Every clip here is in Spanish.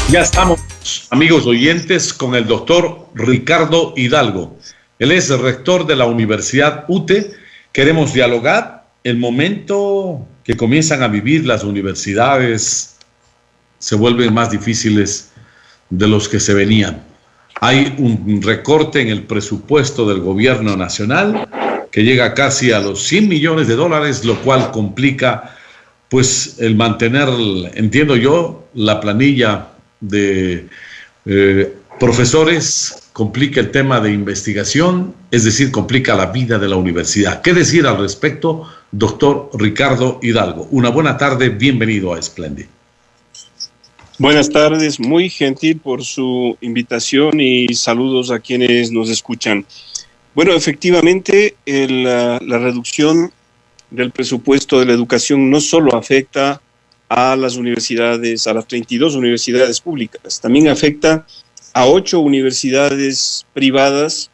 Ya estamos, amigos oyentes, con el doctor Ricardo Hidalgo. Él es el rector de la Universidad UTE. Queremos dialogar el momento que comienzan a vivir las universidades, se vuelven más difíciles de los que se venían. Hay un recorte en el presupuesto del gobierno nacional que llega casi a los 100 millones de dólares, lo cual complica pues el mantener, entiendo yo, la planilla de profesores, complica el tema de investigación, es decir, complica la vida de la universidad. ¿Qué decir al respecto, doctor Ricardo Hidalgo? Una buena tarde, bienvenido a Splendid. Buenas tardes, muy gentil por su invitación y saludos a quienes nos escuchan. Bueno, efectivamente, la reducción del presupuesto de la educación no solo afecta a las universidades, a las 32 universidades públicas, también afecta a 8 universidades privadas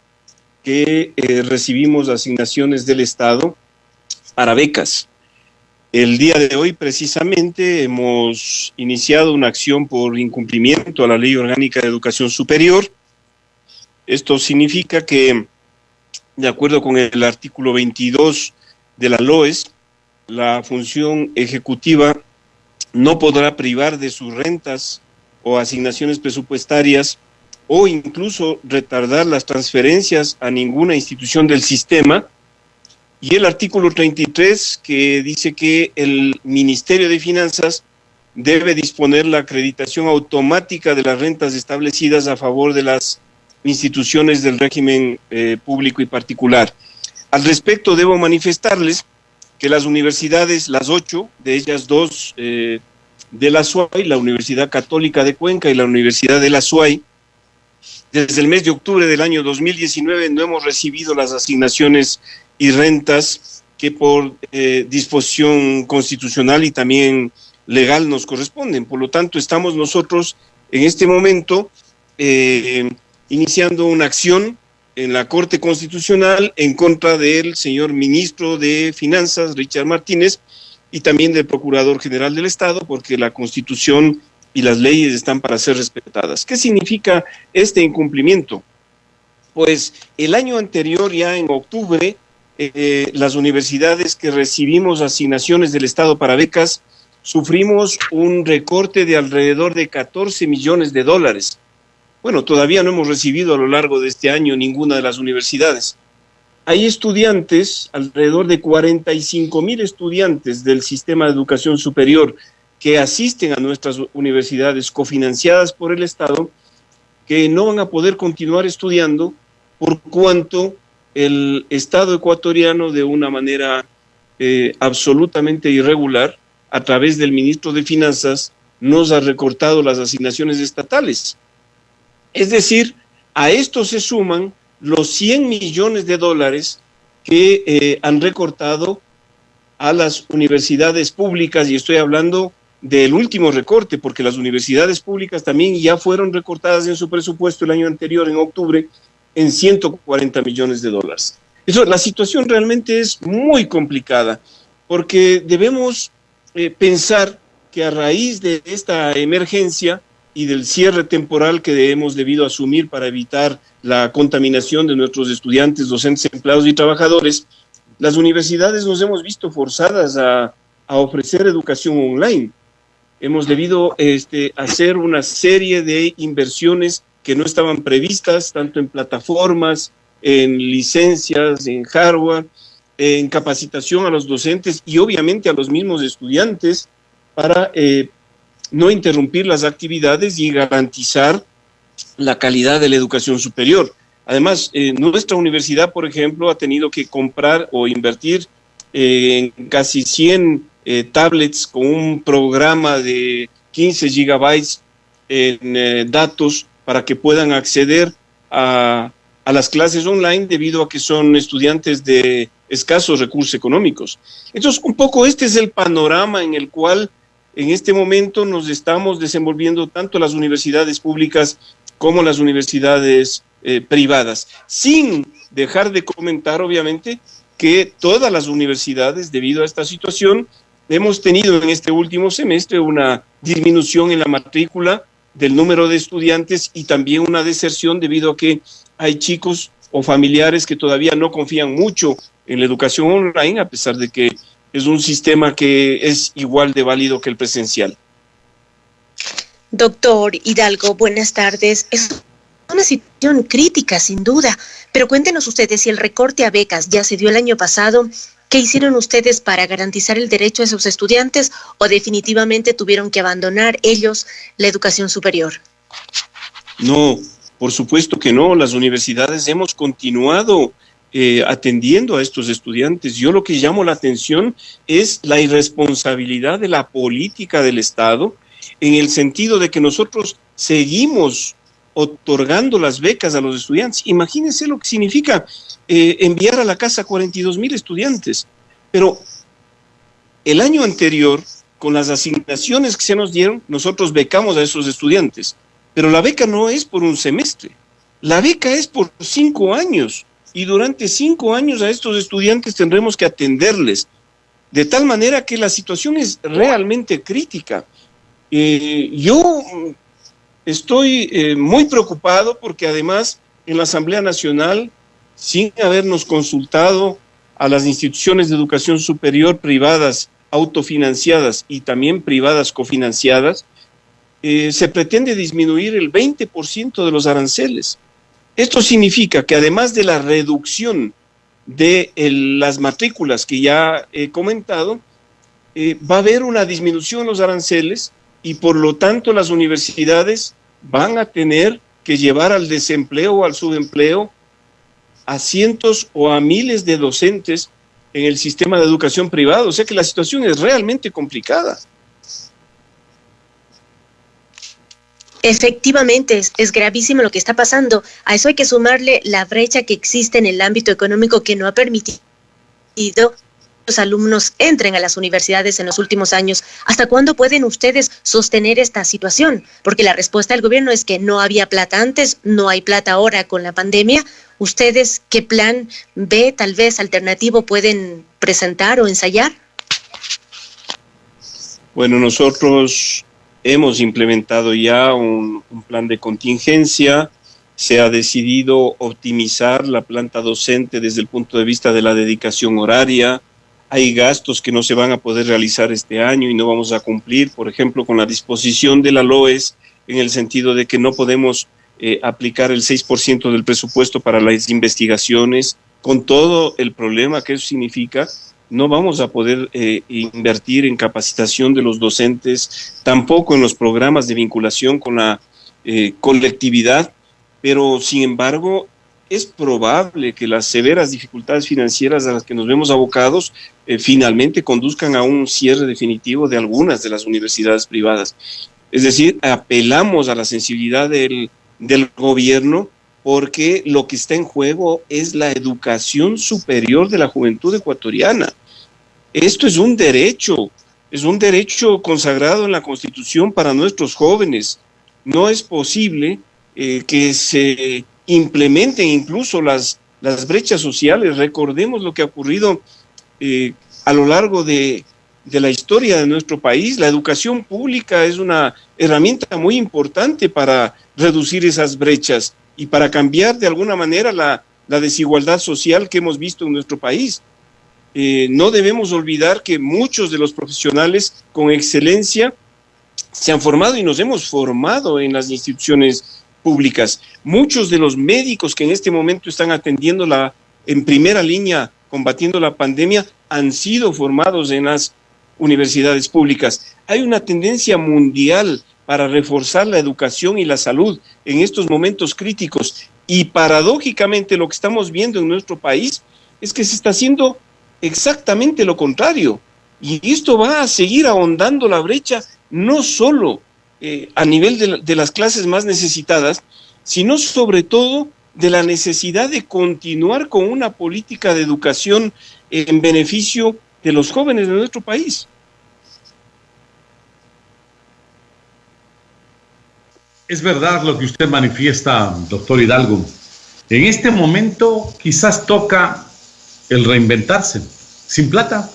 que recibimos asignaciones del Estado para becas. El día de hoy, precisamente, hemos iniciado una acción por incumplimiento a la Ley Orgánica de Educación Superior. Esto significa que, de acuerdo con el artículo 22 de la LOES, la función ejecutiva no podrá privar de sus rentas o asignaciones presupuestarias o incluso retardar las transferencias a ninguna institución del sistema. Y el artículo 33, que dice que el Ministerio de Finanzas debe disponer la acreditación automática de las rentas establecidas a favor de las instituciones del régimen público y particular. Al respecto, debo manifestarles que las universidades, las 8, de ellas 2 de la SUAY, la Universidad Católica de Cuenca y la Universidad de la SUAY, desde el mes de octubre del año 2019 no hemos recibido las asignaciones y rentas que por disposición constitucional y también legal nos corresponden. Por lo tanto, estamos nosotros en este momento iniciando una acción en la Corte Constitucional en contra del señor ministro de Finanzas, Richard Martínez, y también del Procurador General del Estado, porque la Constitución y las leyes están para ser respetadas. ¿Qué significa este incumplimiento? Pues el año anterior, ya en octubre, las universidades que recibimos asignaciones del Estado para becas, sufrimos un recorte de alrededor de 14 millones de dólares. Bueno, todavía no hemos recibido a lo largo de este año ninguna de las universidades. Hay estudiantes, alrededor de 45,000 estudiantes del sistema de educación superior que asisten a nuestras universidades cofinanciadas por el Estado, que no van a poder continuar estudiando por cuanto el Estado ecuatoriano, de una manera absolutamente irregular, a través del ministro de Finanzas, nos ha recortado las asignaciones estatales. Es decir, a esto se suman los 100 millones de dólares que han recortado a las universidades públicas, y estoy hablando del último recorte, porque las universidades públicas también ya fueron recortadas en su presupuesto el año anterior, en octubre, en 140 millones de dólares. La situación realmente es muy complicada, porque debemos pensar que a raíz de esta emergencia y del cierre temporal que hemos debido asumir para evitar la contaminación de nuestros estudiantes, docentes, empleados y trabajadores, las universidades nos hemos visto forzadas a ofrecer educación online. Hemos debido hacer una serie de inversiones que no estaban previstas, tanto en plataformas, en licencias, en hardware, en capacitación a los docentes y obviamente a los mismos estudiantes para no interrumpir las actividades y garantizar la calidad de la educación superior. Además, nuestra universidad, por ejemplo, ha tenido que comprar o invertir en casi 100 tablets con un programa de 15 gigabytes en datos para que puedan acceder a las clases online, debido a que son estudiantes de escasos recursos económicos. Entonces, un poco este es el panorama en el cual en este momento nos estamos desenvolviendo tanto las universidades públicas como las universidades privadas, sin dejar de comentar, obviamente, que todas las universidades, debido a esta situación, hemos tenido en este último semestre una disminución en la matrícula del número de estudiantes y también una deserción debido a que hay chicos o familiares que todavía no confían mucho en la educación online, a pesar de que es un sistema que es igual de válido que el presencial. Doctor Hidalgo, buenas tardes. Es una situación crítica, sin duda, pero cuéntenos ustedes si el recorte a becas ya se dio el año pasado. ¿Qué hicieron ustedes para garantizar el derecho a sus estudiantes o definitivamente tuvieron que abandonar ellos la educación superior? No, por supuesto que no. Las universidades hemos continuado atendiendo a estos estudiantes. Yo lo que llamo la atención es la irresponsabilidad de la política del Estado, en el sentido de que nosotros seguimos otorgando las becas a los estudiantes. Imagínense lo que significa enviar a la casa 42,000 estudiantes. Pero el año anterior, con las asignaciones que se nos dieron, nosotros becamos a esos estudiantes. Pero la beca no es por un semestre, la beca es por 5 años. Y durante 5 años a estos estudiantes tendremos que atenderles. De tal manera que la situación es realmente crítica. Yo estoy muy preocupado porque además en la Asamblea Nacional, sin habernos consultado a las instituciones de educación superior privadas autofinanciadas y también privadas cofinanciadas, se pretende disminuir el 20% de los aranceles. Esto significa que además de la reducción de las matrículas que ya he comentado, va a haber una disminución en los aranceles y por lo tanto las universidades van a tener que llevar al desempleo o al subempleo a cientos o a miles de docentes en el sistema de educación privado. O sea que la situación es realmente complicada. Efectivamente, es gravísimo lo que está pasando. A eso hay que sumarle la brecha que existe en el ámbito económico que no ha permitido que los alumnos entren a las universidades en los últimos años. ¿Hasta cuándo pueden ustedes sostener esta situación? Porque la respuesta del gobierno es que no había plata antes, no hay plata ahora con la pandemia. ¿Ustedes qué plan B, tal vez alternativo, pueden presentar o ensayar? Bueno, nosotros hemos implementado ya un plan de contingencia. Se ha decidido optimizar la planta docente desde el punto de vista de la dedicación horaria. Hay gastos que no se van a poder realizar este año y no vamos a cumplir, por ejemplo, con la disposición de la LOES, en el sentido de que no podemos aplicar el 6% del presupuesto para las investigaciones, con todo el problema que eso significa. No vamos a poder invertir en capacitación de los docentes, tampoco en los programas de vinculación con la colectividad, pero sin embargo es probable que las severas dificultades financieras a las que nos vemos abocados finalmente conduzcan a un cierre definitivo de algunas de las universidades privadas. Es decir, apelamos a la sensibilidad del gobierno, porque lo que está en juego es la educación superior de la juventud ecuatoriana. Esto es un derecho consagrado en la Constitución para nuestros jóvenes. No es posible que se implementen incluso las brechas sociales. Recordemos lo que ha ocurrido a lo largo de la historia de nuestro país. La educación pública es una herramienta muy importante para reducir esas brechas y para cambiar de alguna manera la desigualdad social que hemos visto en nuestro país. No debemos olvidar que muchos de los profesionales con excelencia se han formado y nos hemos formado en las instituciones públicas. Muchos de los médicos que en este momento están atendiendo en primera línea, combatiendo la pandemia, han sido formados en las universidades públicas. Hay una tendencia mundial para reforzar la educación y la salud en estos momentos críticos, y paradójicamente lo que estamos viendo en nuestro país es que se está haciendo exactamente lo contrario, y esto va a seguir ahondando la brecha, no solo a nivel de las clases más necesitadas, sino sobre todo de la necesidad de continuar con una política de educación en beneficio de los jóvenes de nuestro país. Es verdad lo que usted manifiesta, doctor Hidalgo. En este momento quizás toca el reinventarse, sin plata,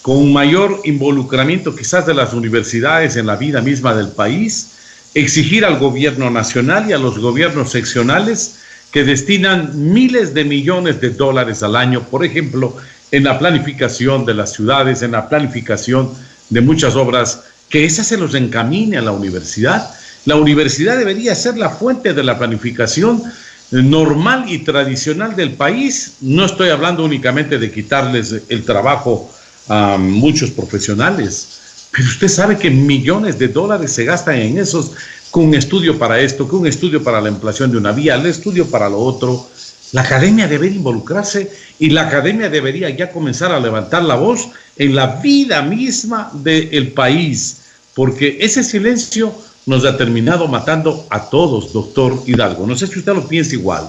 con un mayor involucramiento quizás de las universidades en la vida misma del país, exigir al gobierno nacional y a los gobiernos seccionales que destinan miles de millones de dólares al año, por ejemplo, en la planificación de las ciudades, en la planificación de muchas obras, que esas se los encamine a la universidad. La universidad debería ser la fuente de la planificación normal y tradicional del país. No estoy hablando únicamente de quitarles el trabajo a muchos profesionales, pero usted sabe que millones de dólares se gastan en esos, con un estudio para esto, con un estudio para la ampliación de una vía, el estudio para lo otro. La academia debería involucrarse y la academia debería ya comenzar a levantar la voz en la vida misma del país, porque ese silencio nos ha terminado matando a todos, doctor Hidalgo. No sé si usted lo piensa igual.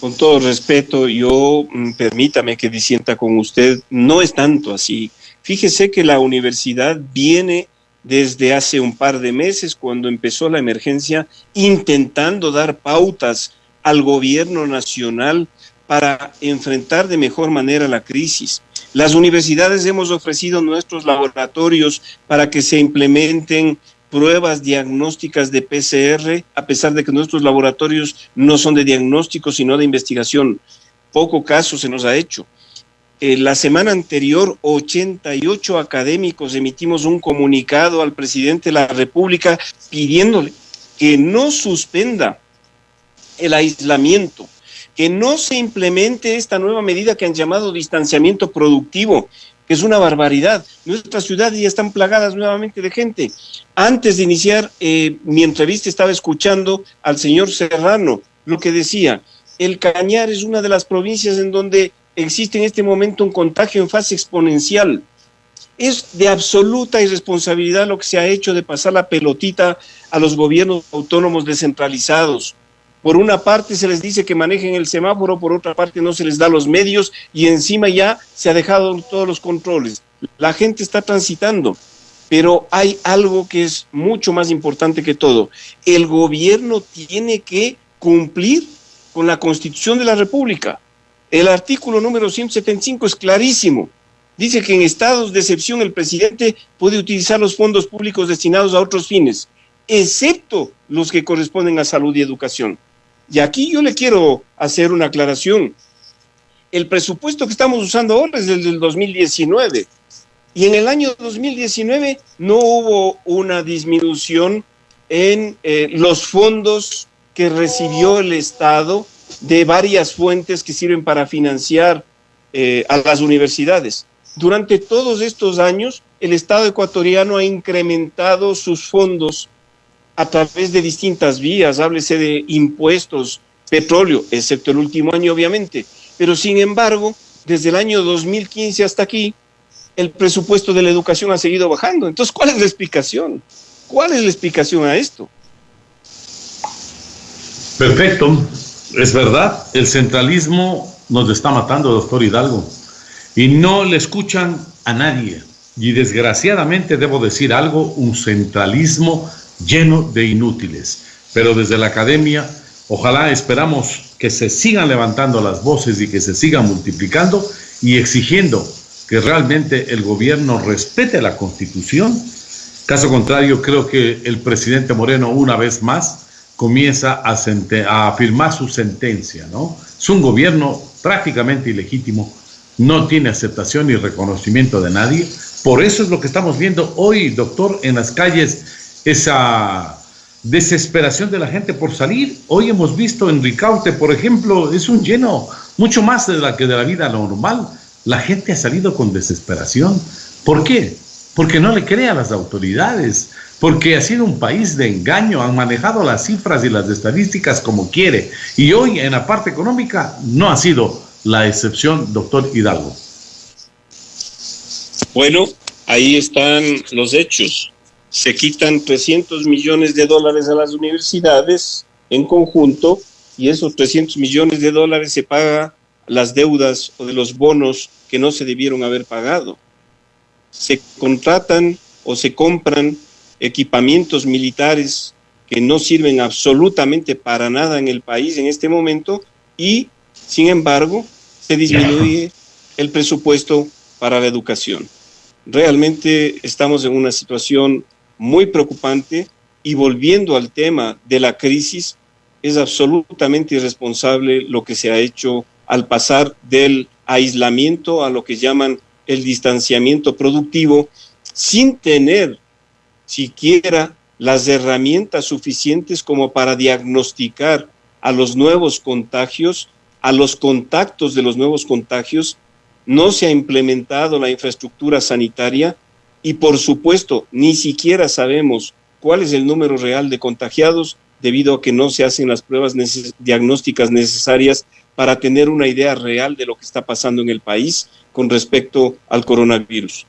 Con todo respeto, yo permítame que disienta con usted, no es tanto así. Fíjese que la universidad viene desde hace un par de meses, cuando empezó la emergencia, intentando dar pautas al gobierno nacional para enfrentar de mejor manera la crisis. Las universidades hemos ofrecido nuestros laboratorios para que se implementen pruebas diagnósticas de PCR, a pesar de que nuestros laboratorios no son de diagnóstico, sino de investigación. Poco caso se nos ha hecho. La semana anterior, 88 académicos emitimos un comunicado al presidente de la República pidiéndole que no suspenda el aislamiento, que no se implemente esta nueva medida que han llamado distanciamiento productivo, que es una barbaridad. Nuestras ciudades ya están plagadas nuevamente de gente. Antes de iniciar mi entrevista estaba escuchando al señor Serrano, lo que decía, el Cañar es una de las provincias en donde existe en este momento un contagio en fase exponencial. Es de absoluta irresponsabilidad lo que se ha hecho de pasar la pelotita a los gobiernos autónomos descentralizados. Por una parte se les dice que manejen el semáforo, por otra parte no se les da los medios y encima ya se ha dejado todos los controles. La gente está transitando, pero hay algo que es mucho más importante que todo. El gobierno tiene que cumplir con la Constitución de la República. El artículo número 175 es clarísimo. Dice que en estados de excepción el presidente puede utilizar los fondos públicos destinados a otros fines, excepto los que corresponden a salud y educación. Y aquí yo le quiero hacer una aclaración. El presupuesto que estamos usando ahora es el del 2019. Y en el año 2019 no hubo una disminución en los fondos que recibió el Estado de varias fuentes que sirven para financiar a las universidades. Durante todos estos años, el Estado ecuatoriano ha incrementado sus fondos a través de distintas vías, háblese de impuestos, petróleo, excepto el último año obviamente, pero sin embargo, desde el año 2015 hasta aquí, el presupuesto de la educación ha seguido bajando. Entonces, ¿cuál es la explicación? ¿Cuál es la explicación a esto? Perfecto, es verdad, el centralismo nos está matando, doctor Hidalgo, y no le escuchan a nadie, y desgraciadamente debo decir algo, un centralismo lleno de inútiles, pero desde la academia, ojalá esperamos que se sigan levantando las voces y que se sigan multiplicando y exigiendo que realmente el gobierno respete la Constitución. Caso contrario, creo que el presidente Moreno una vez más comienza a firmar su sentencia, ¿no? Es un gobierno prácticamente ilegítimo, no tiene aceptación ni reconocimiento de nadie. Por eso es lo que estamos viendo hoy, doctor, en las calles, esa desesperación de la gente por salir. Hoy hemos visto en Ricaurte, por ejemplo, es un lleno mucho más de la que de la vida normal. La gente ha salido con desesperación. ¿Por qué? Porque no le cree a las autoridades, porque ha sido un país de engaño, han manejado las cifras y las estadísticas como quiere, y hoy en la parte económica no ha sido la excepción, doctor Hidalgo. Bueno, ahí están los hechos. Se quitan 300 millones de dólares a las universidades en conjunto, y esos 300 millones de dólares se pagan las deudas o de los bonos que no se debieron haber pagado. Se contratan o se compran equipamientos militares que no sirven absolutamente para nada en el país en este momento, y sin embargo se disminuye el presupuesto para la educación. Realmente estamos en una situación muy preocupante. Y volviendo al tema de la crisis, es absolutamente irresponsable lo que se ha hecho al pasar del aislamiento a lo que llaman el distanciamiento productivo, sin tener siquiera las herramientas suficientes como para diagnosticar a los nuevos contagios, a los contactos de los nuevos contagios. No se ha implementado la infraestructura sanitaria y, por supuesto, ni siquiera sabemos cuál es el número real de contagiados debido a que no se hacen las pruebas diagnósticas necesarias para tener una idea real de lo que está pasando en el país con respecto al coronavirus.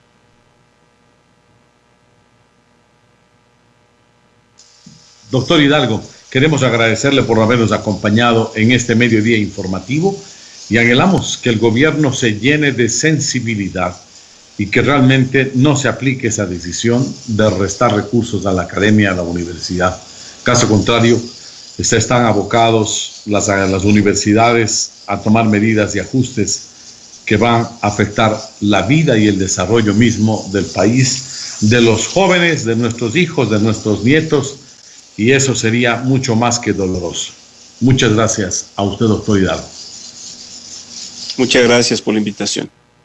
Doctor Hidalgo, queremos agradecerle por habernos acompañado en este mediodía informativo y anhelamos que el gobierno se llene de sensibilidad y que realmente no se aplique esa decisión de restar recursos a la academia, a la universidad. Caso contrario, están abocados las universidades a tomar medidas y ajustes que van a afectar la vida y el desarrollo mismo del país, de los jóvenes, de nuestros hijos, de nuestros nietos, y eso sería mucho más que doloroso. Muchas gracias a usted, doctor Hidalgo. Muchas gracias por la invitación.